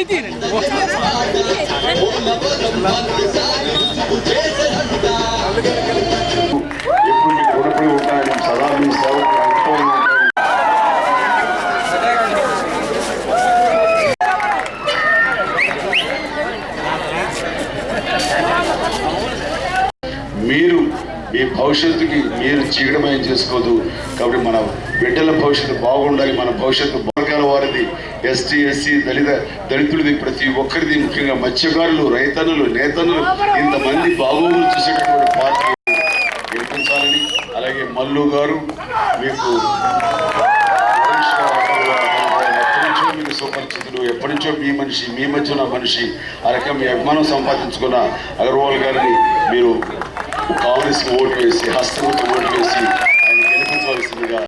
మీకు రుణపడి ఉంటాయని సదా మీ సేవకు మీరు మీ భవిష్యత్తుకి మీరు చీకటమయం చేసుకోదు. కాబట్టి మన బిడ్డల భవిష్యత్తు బాగుండాలి. మన భవిష్యత్తు వర్గాల వారిది, ఎస్టీ ఎస్సీ దళితులది, ప్రతి ఒక్కరిది, ముఖ్యంగా మత్స్యకారులు, రైతన్నులు, నేతన్నులు, ఇంతమంది బాగోగులు చూసేటటువంటి పార్టీ గెలిపించాలని. అలాగే మల్లు గారు మీకు మీకు సుపరిచితులు, ఎప్పటి నుంచో మీ మనిషి, మీ మధ్య ఉన్న మనిషి, ఆ రకం మీ అభిమానం సంపాదించుకున్న అగర్వాల్ గారిని మీరు కాంగ్రెస్కి ఓటు వేసి, హస్తముతో ఓటు వేసి ఆయన గెలిపించవలసిందిగా